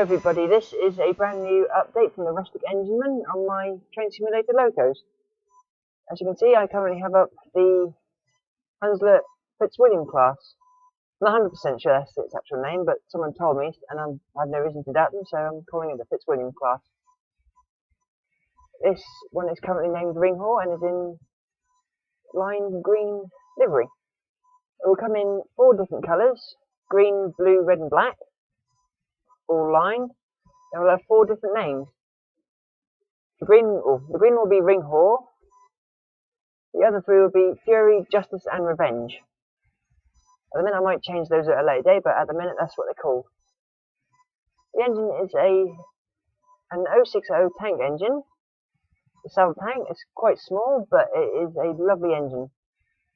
everybody, this is a brand new update from the Rustic Engineman on my train simulator locos. As you can see, I currently have up the Hansler Fitzwilliam class. I'm not 100% sure that's its actual name, but someone told me and I have no reason to doubt them, so I'm calling it the Fitzwilliam class. This one is currently named Ringhall and is in lime green livery. It will come in 4 different colours: green, blue, red and black, all lined. It will have 4 different names. The green will be Ringhall. The other 3 will be Fury, Justice and Revenge. At the minute I might change those at a later date, but at the minute that's what they're called. The engine is an 060 tank engine. The saddle tank is quite small, but it is a lovely engine.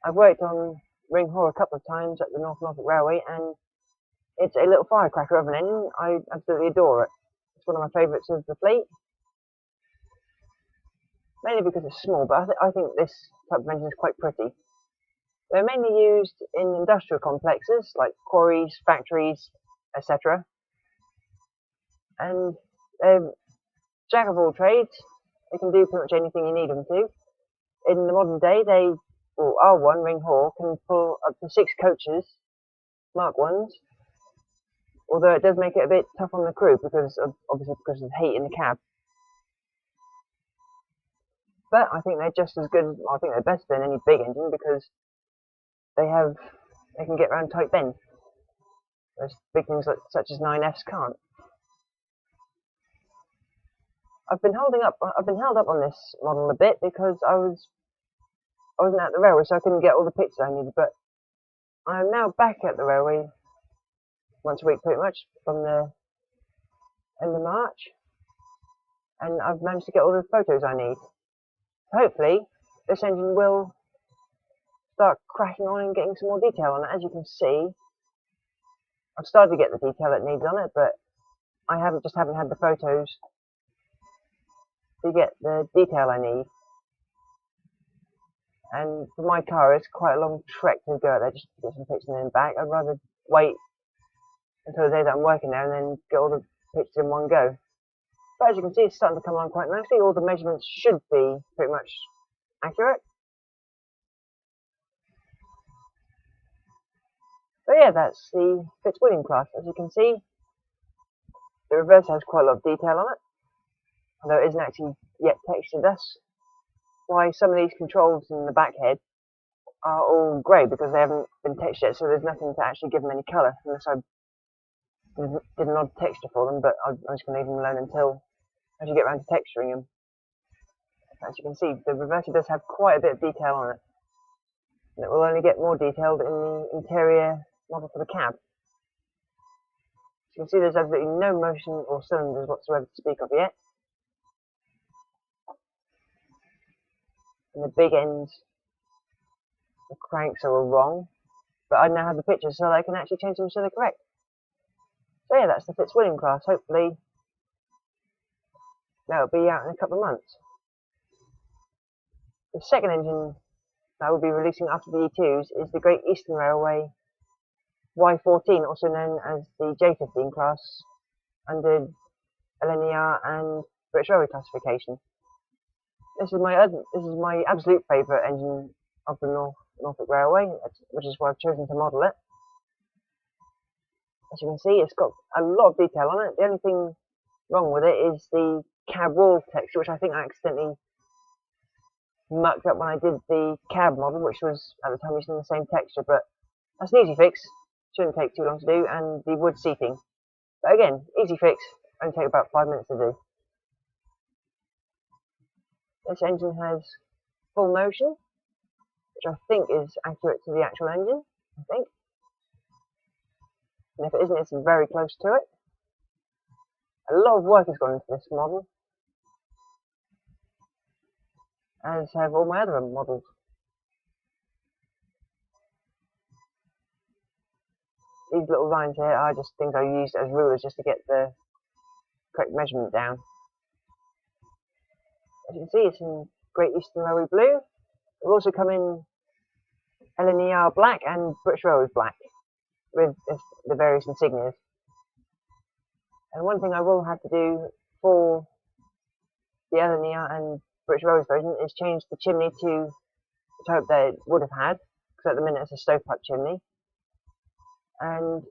I've worked on Ringhall a couple of times at the Norfolk Railway, and it's a little firecracker of an engine. I absolutely adore it. It's one of my favourites of the fleet. Mainly because it's small, but I think this type of engine is quite pretty. They're mainly used in industrial complexes like quarries, factories, etc. And they're jack of all trades. They can do pretty much anything you need them to. In the modern day, R1 Ringhall can pull up to 6 coaches, Mark 1s. Although it does make it a bit tough on the crew obviously because of the heat in the cab. But I think they're just as good. I think they're better than any big engine because they can get around tight bends. There's big things such as 9Fs can't. I've been held up on this model a bit because I wasn't at the railway, so I couldn't get all the pictures I needed. But I am now back at the railway once a week, pretty much, from the end of March, and I've managed to get all the photos I need. Hopefully, this engine will start cracking on and getting some more detail on it. As you can see, I've started to get the detail it needs on it, but I haven't had the photos to get the detail I need. And for my car, it's quite a long trek to go out there just to get some pictures and then back. I'd rather wait until the day that I'm working there and then get all the pictures in one go. But as you can see, it's starting to come along quite nicely. All the measurements should be pretty much accurate. So yeah, that's the Fitzwilliam class. As you can see, the reverse has quite a lot of detail on it, although it isn't actually yet textured. That's why some of these controls in the back head are all grey, because they haven't been textured yet, so there's nothing to actually give them any colour, unless I did an odd texture for them, but I'm just going to leave them alone until as you get around to texturing them. As you can see, the reverser does have quite a bit of detail on it, and it will only get more detailed in the interior model for the cab. You can see there's absolutely no motion or cylinders whatsoever to speak of yet. And the big ends, the cranks are all wrong, but I now have the pictures so that I can actually change them so they're correct. So yeah, that's the Fitzwilliam class. Hopefully that'll be out in a couple of months. The second engine that we'll be releasing after the E2s is the Great Eastern Railway Y14, also known as the J15 class under LNER and British Railway classification. This is my absolute favourite engine of the Norfolk Railway, which is why I've chosen to model it. As you can see, it's got a lot of detail on it. The only thing wrong with it is the cab wall texture, which I think I accidentally mucked up when I did the cab model, which was at the time using the same texture, but that's an easy fix. Shouldn't take too long to do. And the wood seating, but again, easy fix, only take about 5 minutes to do. This engine has full motion, which I think is accurate to the actual engine, I think. And if it isn't, it's very close to it. A lot of work has gone into this model, as have all my other models. These little lines here are just things I use as rulers just to get the correct measurement down. As you can see, it's in Great Eastern Railway blue. It will also come in LNER black and British Railway black with the various insignias. And one thing I will have to do for the other NIA and British Railways version is change the chimney to the type that it would have had, because at the minute it's a stovepipe chimney, and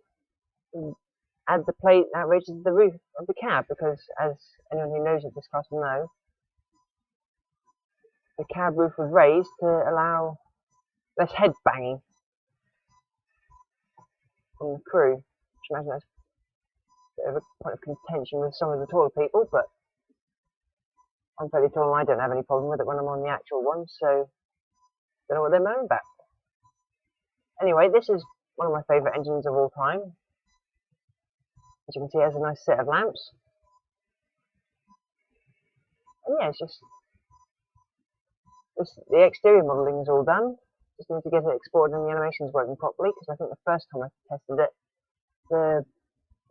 add the plate that raises the roof of the cab, because as anyone who knows of this class will know, the cab roof was raised to allow less head banging from the crew, which I imagine that's a bit of a point of contention with some of the taller people, but I'm fairly tall and I don't have any problem with it when I'm on the actual one, so don't know what they're moaning about. Anyway, this is one of my favourite engines of all time. As you can see, it has a nice set of lamps. And yeah, it's just the exterior modelling is all done. Just need to get it exported and the animation's working properly, because I think the first time I tested it, the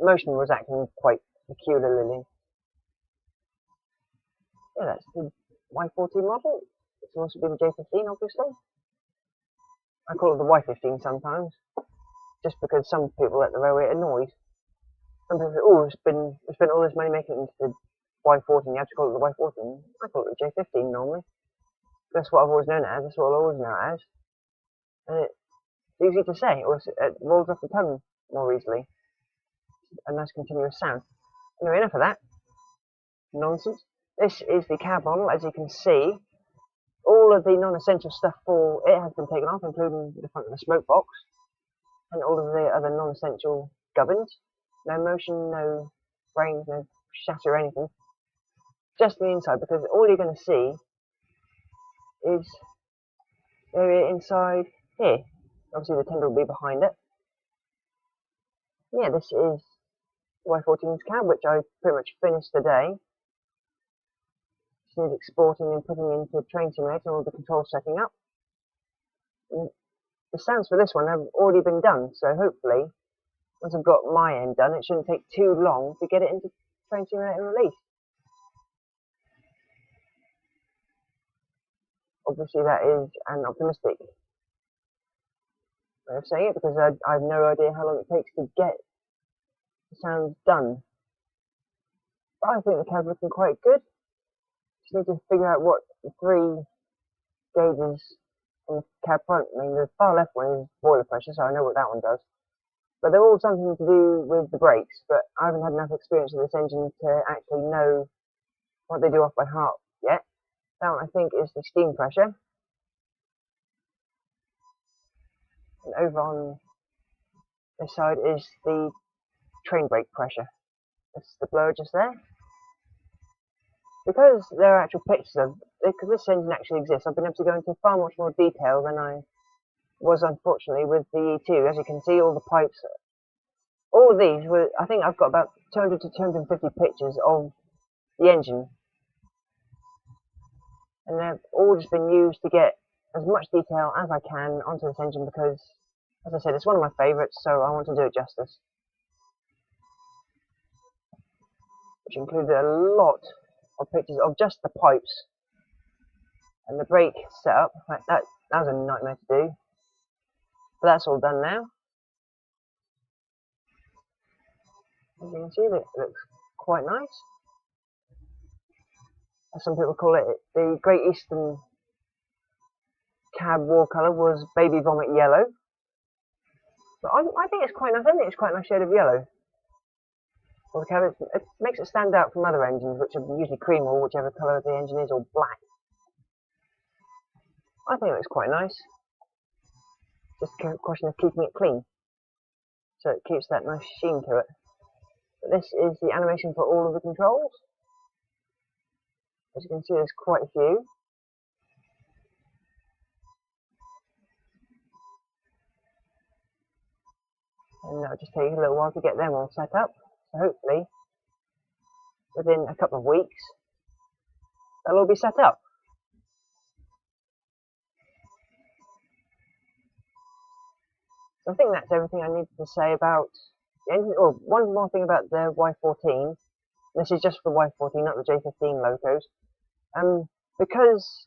motion was acting quite peculiarly. Yeah, that's the Y14 model. It can also be the J15, obviously. I call it the Y15 sometimes, just because some people at the railway are annoyed. Some people say, oh, we spent all this money making it into the Y14, you have to call it the Y14. I call it the J15 normally. That's what I've always known it as, that's what I'll always know it as. And it's easy to say, it rolls off the tongue more easily. A nice continuous sound. Anyway, enough of that nonsense. This is the cab model. As you can see, all of the non-essential stuff for it has been taken off, including the front of the smoke box and all of the other non-essential gubbins. No motion, no frames, no shatter or anything. Just the inside, because all you're going to see is the area inside here. Obviously the tender will be behind it. Yeah, this is Y14's cab, which I pretty much finished today. Just need exporting and putting into Train Simulator and all the controls setting up. And the sounds for this one have already been done, so hopefully, once I've got my end done, it shouldn't take too long to get it into Train Simulator and release. Obviously that is an optimistic way of saying it, because I have no idea how long it takes to get the sounds done. But I think the cab's looking quite good. Just need to figure out what the 3 gauges on the cab front mean. The far left one is boiler pressure, so I know what that one does. But they're all something to do with the brakes, but I haven't had enough experience with this engine to actually know what they do off by heart yet. That one I think is the steam pressure. And over on this side is the train brake pressure. That's the blower just there. Because there are actual pictures of, because this engine actually exists, I've been able to go into far much more detail than I was unfortunately with the E2. As you can see, all the pipes, all of these were, I think I've got about 200 to 250 pictures of the engine. And they've all just been used to get as much detail as I can onto this engine because, as I said, it's one of my favourites, so I want to do it justice. Which included a lot of pictures of just the pipes and the brake setup. That was a nightmare to do. But that's all done now. As you can see, it looks quite nice. As some people call it, the Great Eastern cab wall colour was baby vomit yellow. But I think it's quite nice. I think it's quite a nice shade of yellow. For the cab, it makes it stand out from other engines, which are usually cream or whichever colour the engine is, or black. I think it looks quite nice. Just a question of keeping it clean, so it keeps that nice sheen to it. But this is the animation for all of the controls. As you can see, there's quite a few. And that'll just take a little while to get them all set up. So hopefully, within a couple of weeks, they'll all be set up. So I think that's everything I need to say about the engine. Oh, one more thing about the Y14. This is just for the Y14, not the J15 locos. Because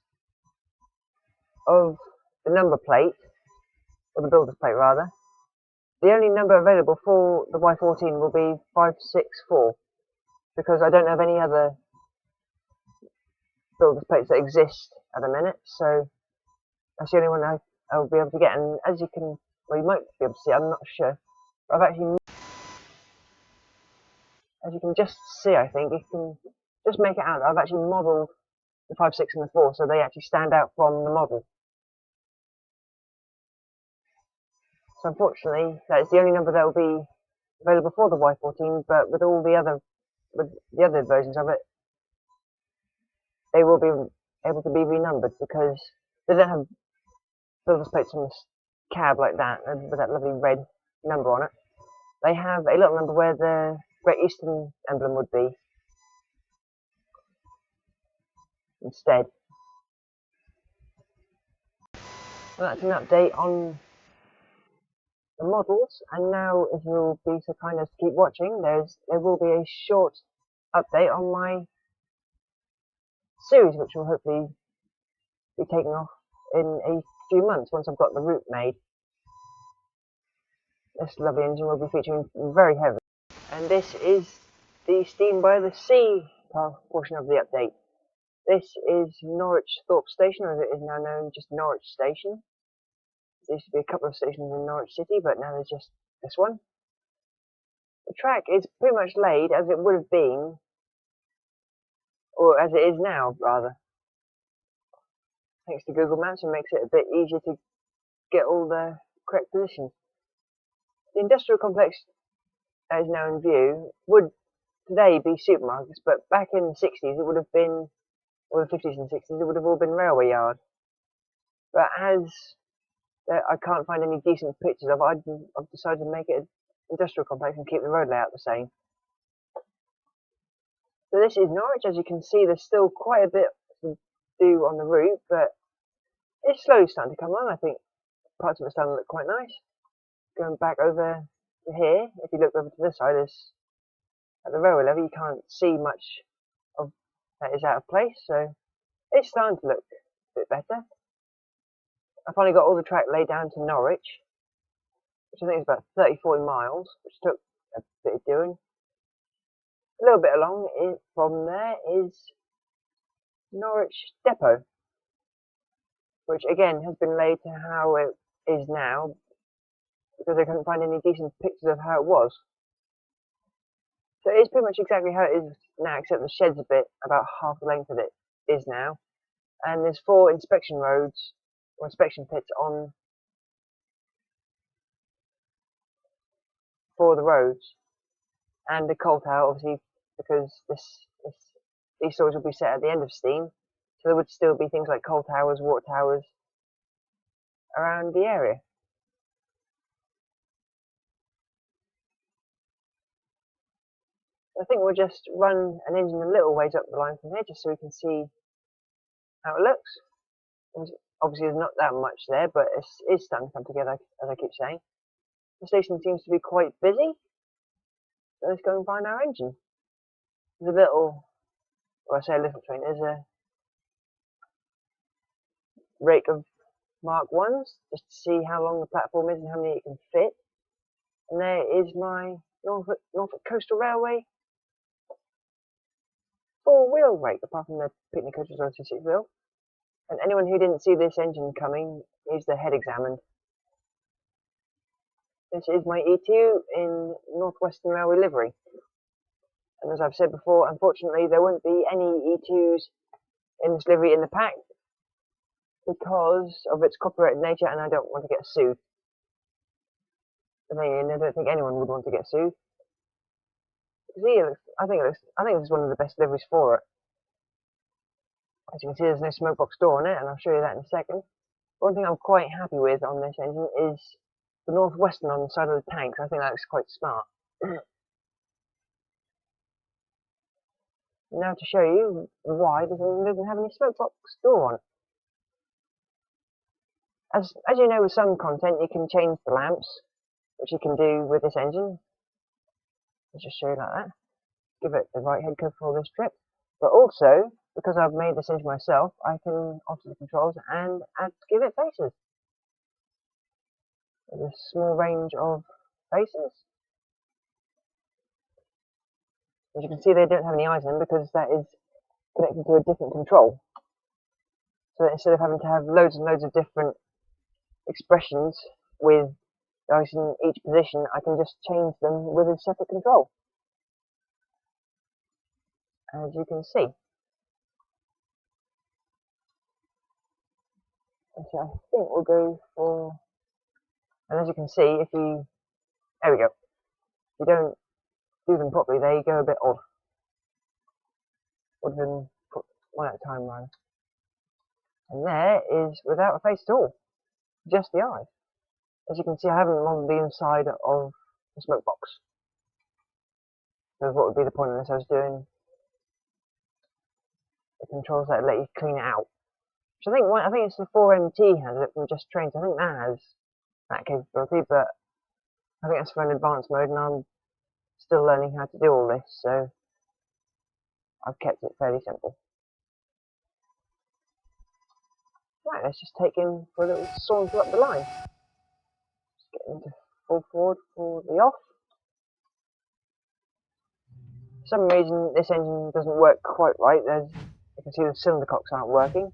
of the number plate, or the builder's plate rather, the only number available for the Y14 will be 564. because I don't have any other builder's plates that exist at the minute, so that's the only one I'll be able to get. And as you can, well, you might be able to see, I'm not sure, but I've actually, as you can just see, I think you can just make it out. I've actually modelled the 5, 6 and the 4, so they actually stand out from the model. So unfortunately, that is the only number that will be available for the Y14, but with all the other versions of it, they will be able to be renumbered because they don't have builder's plates on the cab like that, with that lovely red number on it. They have a little number where the Great Eastern emblem would be instead. So that's an update on the models, and now if you'll be so kind as to keep watching, there will be a short update on my series, which will hopefully be taking off in a few months once I've got the route made. This lovely engine will be featuring very heavy, and this is the Steam by the Sea portion of the update. This is Norwich Thorpe Station, or as it is now known, just Norwich Station. There used to be a couple of stations in Norwich City, but now there's just this one. The track is pretty much laid as it would have been, or as it is now, rather. Thanks to Google Maps, it makes it a bit easier to get all the correct positions. The industrial complex that is now in view would today be supermarkets, but back in the 60s it would have been, or the 50s and 60s, it would have all been railway yard. But as I can't find any decent pictures of it, I've decided to make it an industrial complex and keep the road layout the same. So this is Norwich. As you can see, there's still quite a bit to do on the route, but it's slowly starting to come on. I think parts of it's starting to look quite nice. Going back over to here, if you look over to this side, at the railway level, you can't see much of that is out of place, so it's starting to look a bit better. I finally got all the track laid down to Norwich, which I think is about 30-40 miles, which took a bit of doing. A little bit along from there is Norwich Depot, which again has been laid to how it is now, because I couldn't find any decent pictures of how it was. So it is pretty much exactly how it is now, except the shed's a bit, about half the length of it is now. And there's 4 inspection roads, or inspection pits on for the roads. And the coal tower, obviously, because these stores will be set at the end of Steam, so there would still be things like coal towers, water towers around the area. I think we'll just run an engine a little ways up the line from here, just so we can see how it looks. Obviously, there's not that much there, but it's starting to come together, as I keep saying. The station seems to be quite busy, so let's go and find our engine. There's a little, well, I say a little train, there's a rake of Mark 1s, just to see how long the platform is and how many it can fit. And there is my Norfolk Coastal Railway 4-wheel rake, apart from the picnic coach as well as the 6-wheel. And anyone who didn't see this engine coming needs their head examined. This is my E2 in Northwestern Railway livery. And as I've said before, unfortunately there won't be any E2s in this livery in the pack because of its copyrighted nature, and I don't want to get sued. But then I don't think anyone would want to get sued. See, I think this is one of the best liveries for it. As you can see, there's no smoke box door on it, and I'll show you that in a second. One thing I'm quite happy with on this engine is the Northwestern on the side of the tanks. I think that looks quite smart. Now to show you why this engine doesn't have any smoke box door on it. As you know, with some content you can change the lamps, which you can do with this engine. I'll just show you like that. Give it the right head cover for this trip. But also, because I've made this engine myself, I can alter the controls and give it faces. There's a small range of faces. As you can see, they don't have any eyes in them because that is connected to a different control. So that instead of having to have loads and loads of different expressions with eyes in each position, I can just change them with a separate control. As you can see. So I think we'll go for, and as you can see, if you, there we go, if you don't do them properly, they go a bit odd. Would have been put one at a time rather. And there is without a face at all, just the eye. As you can see, I haven't modeled the inside of the smoke box. Because what would be the point unless I was doing the controls that let you clean it out. Which I think it's the 4MT has it from Just Trains. I think that has that capability, but I think that's for an advanced mode, and I'm still learning how to do all this, so I've kept it fairly simple. Right, let's just take in for a little saunter up the line. Just get into full forward for the off. For some reason this engine doesn't work quite right. You can see the cylinder cocks aren't working.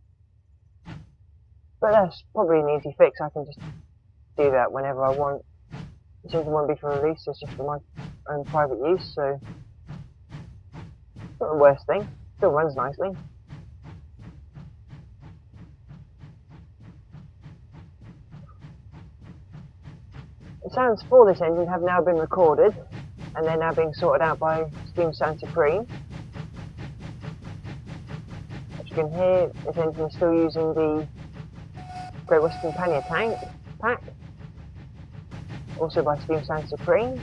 But that's probably an easy fix. I can just do that whenever I want. This engine won't be for release, it's just for my own private use, so not the worst thing. Still runs nicely. The sounds for this engine have now been recorded, and they're now being sorted out by Steam Sound Supreme. As you can hear, this engine is still using the Great Western Pannier tank pack, also by Steam Sound Supreme.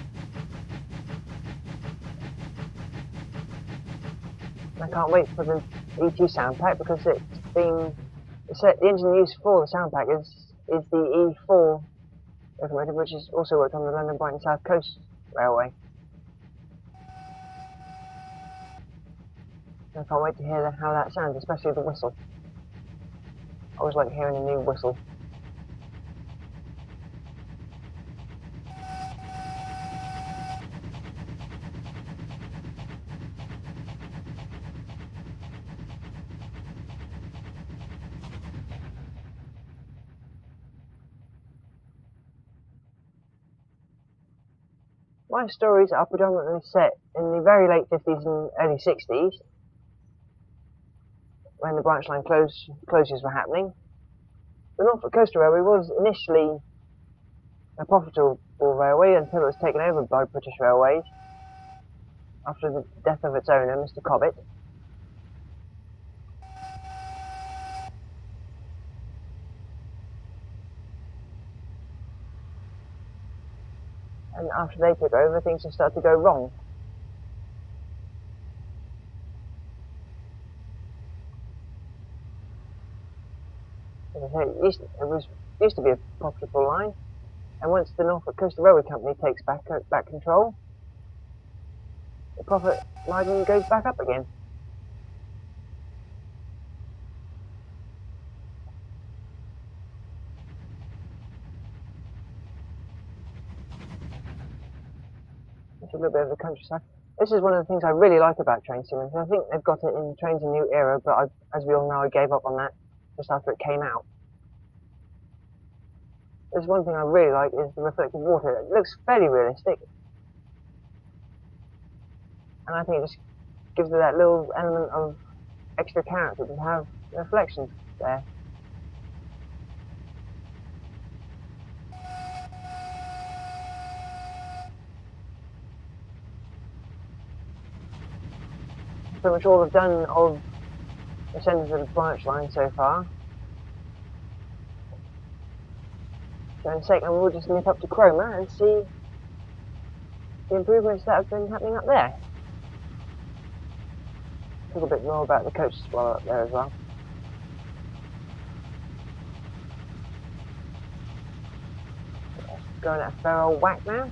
And I can't wait for the E2 sound pack because the engine used for the sound pack is the E4 locomotive, which is also worked on the London Brighton South Coast Railway. I can't wait to hear how that sounds, especially the whistle. I always like hearing a new whistle. My stories are predominantly set in the very late 50s and early 60s, when the branch line closures were happening. The Norfolk Coastal Railway was initially a profitable railway until it was taken over by British Railways after the death of its owner, Mr. Cobbett. And after they took over, things have started to go wrong. As I say, it used to be a profitable line, and once the Norfolk Coastal Railway Company takes back control, the profit margin goes back up again. It's a little bit of the countryside. This is one of the things I really like about train simulators. I think they've got it in Trains a New Era, but as we all know, I gave up on that just after it came out. There's one thing I really like is the reflective water. It looks fairly realistic, and I think it just gives it that little element of extra character to have reflections there. Pretty much all I've done of the centre of the branch line so far. So in a second we'll just nip up to Cromer and see the improvements that have been happening up there. Talk a bit more about the coach while up there as well. Going at a fair old whack now.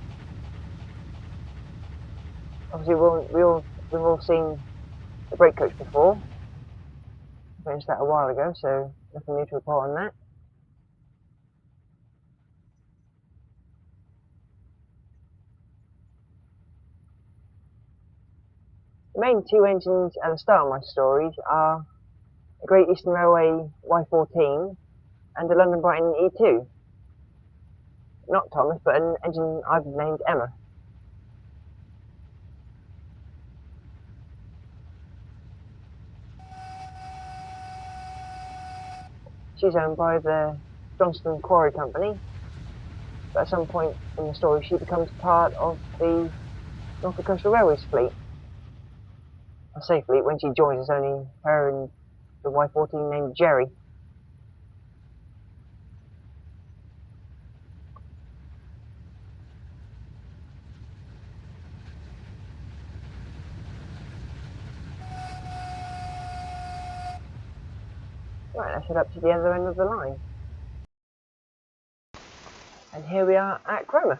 Obviously we've all seen the brake coach before. I finished that a while ago, so nothing new to report on that. The main two engines at the start of my stories are the Great Eastern Railway Y14 and the London Brighton E2. Not Thomas, but an engine I've named Emma. She's owned by the Johnston Quarry Company, but at some point in the story she becomes part of the Norfolk Coastal Railway's fleet. I say fleet, when she joins it's only her and the Y14 named Jerry. Right, let's head up to the other end of the line. And here we are at Cromer.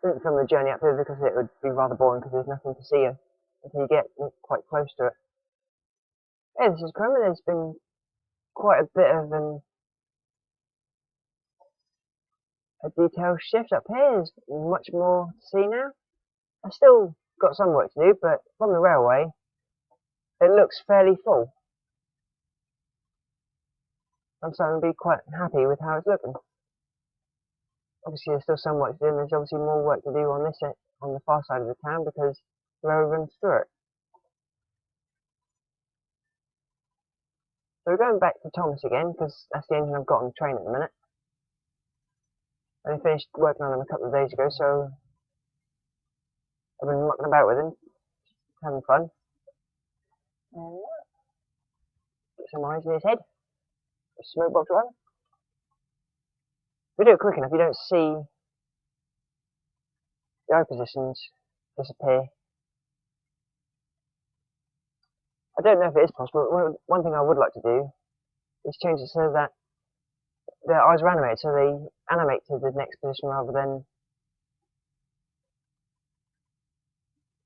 Didn't film the journey up here because it would be rather boring because there's nothing to see until you get quite close to it. Yeah, this is Cromer. There's been quite a bit of a detail shift up here. There's much more to see now. I've still got some work to do, but from the railway, it looks fairly full. I'm starting to be quite happy with how it's looking. Obviously, there's still some work to do, and there's obviously more work to do on this end, on the far side of the town, because the railway runs through it. So we're going back to Thomas again, because that's the engine I've got on the train at the minute. I only finished working on him a couple of days ago, so I've been mucking about with him, having fun. Put some eyes in his head. A smoke box around. If we do it quick enough, you don't see the eye positions disappear. I don't know if it is possible. One thing I would like to do is change it so that their eyes are animated, so they animate to the next position rather than.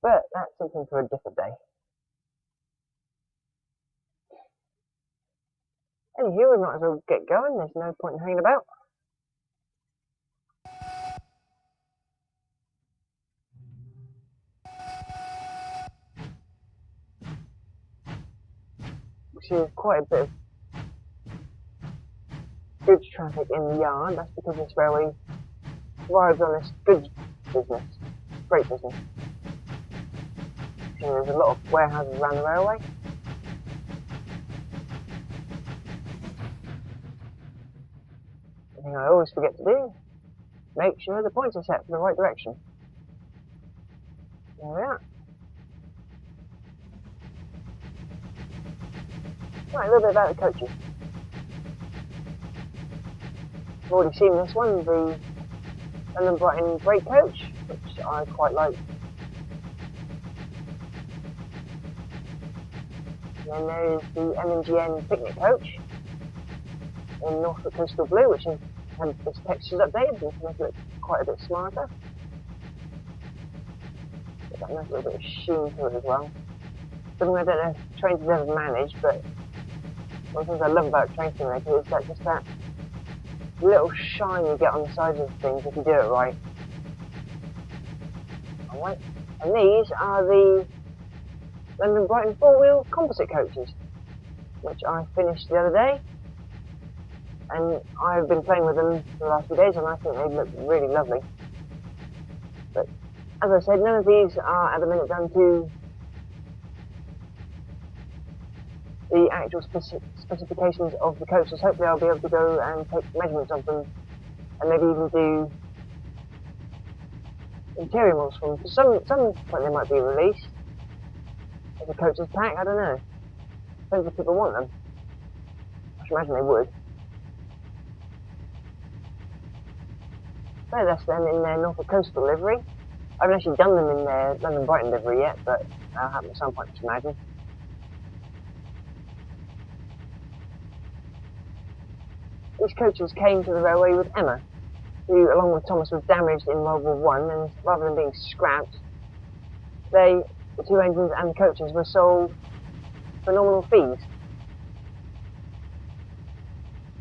But that's something for a different day. Anywho, we might as well get going. There's no point in hanging about. We see quite a bit of goods traffic in the yard. That's because this railway thrives on this goods business, freight business. So there's a lot of warehouses around the railway. The thing I always forget to do, make sure the points are set for the right direction. There we are. Right, a little bit about the coaches. I've already seen this one, the London Brighton Great Coach, which I quite like. And then there is the lb&scr Picnic Coach in Norfolk Coastal Blue, which has had its textures updated to make it look quite a bit smarter. Got that nice little bit of sheen to it as well. Something I don't know if trains have ever managed, but one of the things I love about Train Simulator is that just that little shine you get on the sides of things if you do it right. Alright, and these are the London Brighton four-wheel composite coaches, which I finished the other day, and I've been playing with them for the last few days, and I think they look really lovely. But as I said, none of these are at the minute down to the actual specifications of the coaches. Hopefully I'll be able to go and take measurements of them and maybe even do interior models from them. Some point they might be released as a coaches pack, I don't know. Depends if people want them. I should imagine they would. So that's them in their Norfolk Coastal livery. I haven't actually done them in their London Brighton livery yet, but that'll happen at some point, I should imagine. These coaches came to the railway with Emma, who, along with Thomas, was damaged in World War I, and rather than being scrapped, the two engines and the coaches were sold for nominal fees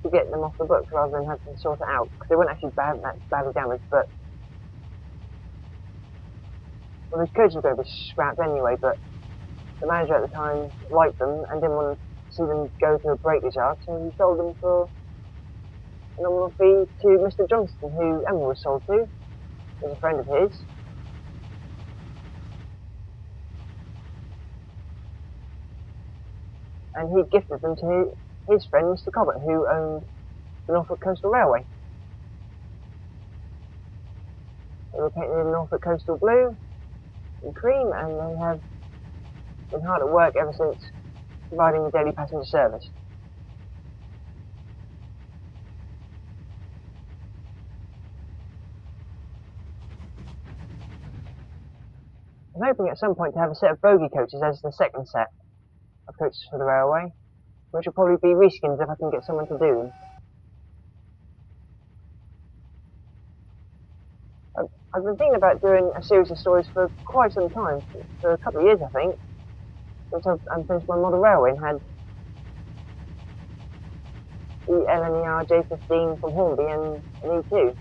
to get them off the books rather than have to sort it out, because they weren't actually that badly damaged, but well, these coaches were going to be scrapped anyway, but the manager at the time liked them and didn't want to see them go to a breakage yard, so he sold them for a nominal fee to Mr. Johnston, who Emma was sold to. He was a friend of his. And he gifted them to his friend Mr. Cobbett, who owned the Norfolk Coastal Railway. They were painted in Norfolk Coastal blue and cream, and they have been hard at work ever since, providing the daily passenger service. I'm hoping at some point to have a set of bogie coaches as the second set of coaches for the railway, which will probably be reskins if I can get someone to do them. I've been thinking about doing a series of stories for quite some time, for a couple of years I think, since I've finished my model railway and had the LNER J15 from Hornby and an E2.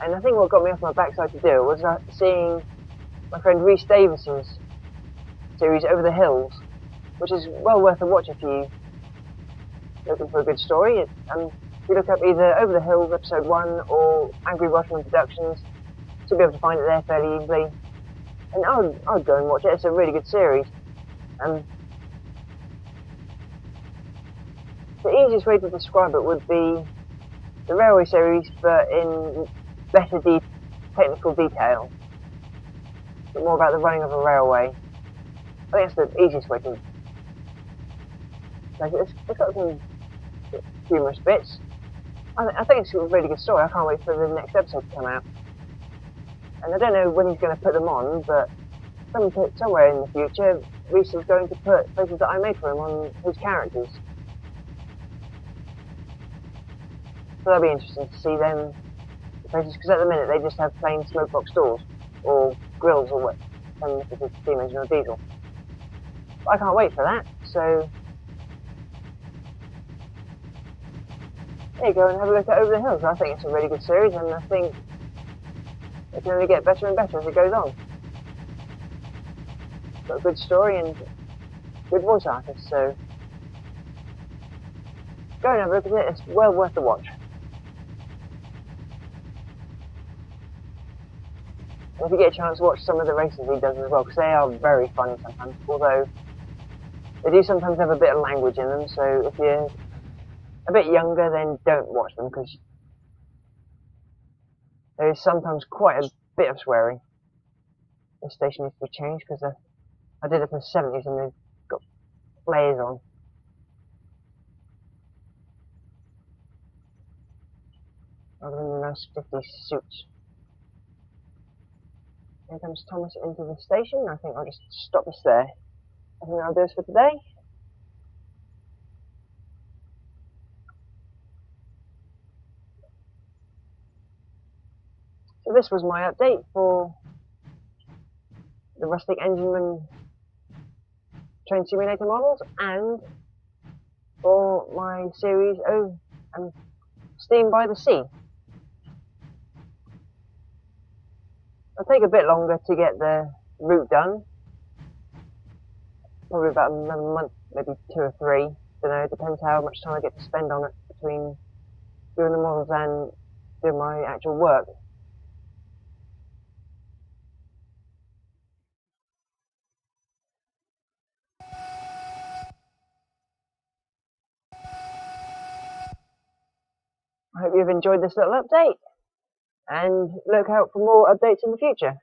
And I think what got me off my backside to do it was seeing my friend Rhys Davis's series Over the Hills, which is well worth a watch if you're looking for a good story. If you look up either Over the Hills episode 1 or Angry Welshman Productions, you'll be able to find it there fairly easily. And I'd go and watch it. It's a really good series. The easiest way to describe it would be the railway series, but in better technical detail, but more about the running of a railway. I think that's the easiest way to. It's got some humorous bits. I think it's a really good story. I can't wait for the next episode to come out. And I don't know when he's going to put them on, but somewhere in the future, Rhys is going to put photos that I made for him on his characters. So that'll be interesting to see them places, because at the minute they just have plain smoke box doors or grills or what, and if it's a steam engine or diesel. But I can't wait for that, so there you go and have a look at Over the Hills. I think it's a really good series, and I think it can only get better and better as it goes on. It's got a good story and good voice artists, so go and have a look at it. It's well worth the watch. And if you get a chance, watch some of the races he does as well, because they are very funny sometimes, although they do sometimes have a bit of language in them, so if you're a bit younger, then don't watch them, because there is sometimes quite a bit of swearing. This station needs to be changed, because I did it for the 70s and they've got flares on. Rather than the nice 50s suits. Here comes Thomas into the station. I think I'll just stop this there. I think that'll do us for today. So this was my update for the Rustic Engineman train simulator models, and for my series Steam by the Sea. It'll take a bit longer to get the route done. Probably about another month, maybe 2 or 3. Don't know, it depends how much time I get to spend on it between doing the models and doing my actual work. I hope you've enjoyed this little update, and look out for more updates in the future.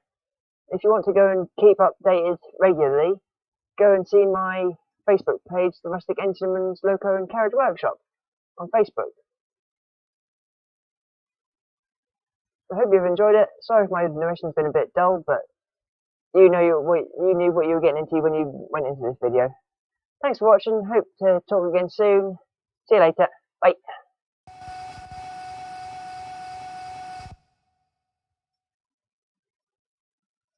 If you want to go and keep updated regularly, go and see my Facebook page, the Rustic Engineman's Loco and Carriage Workshop, on Facebook. I hope you've enjoyed it. Sorry if my narration's been a bit dull, but you knew what you were getting into when you went into this video. Thanks for watching. Hope to talk again soon. See you later. Bye.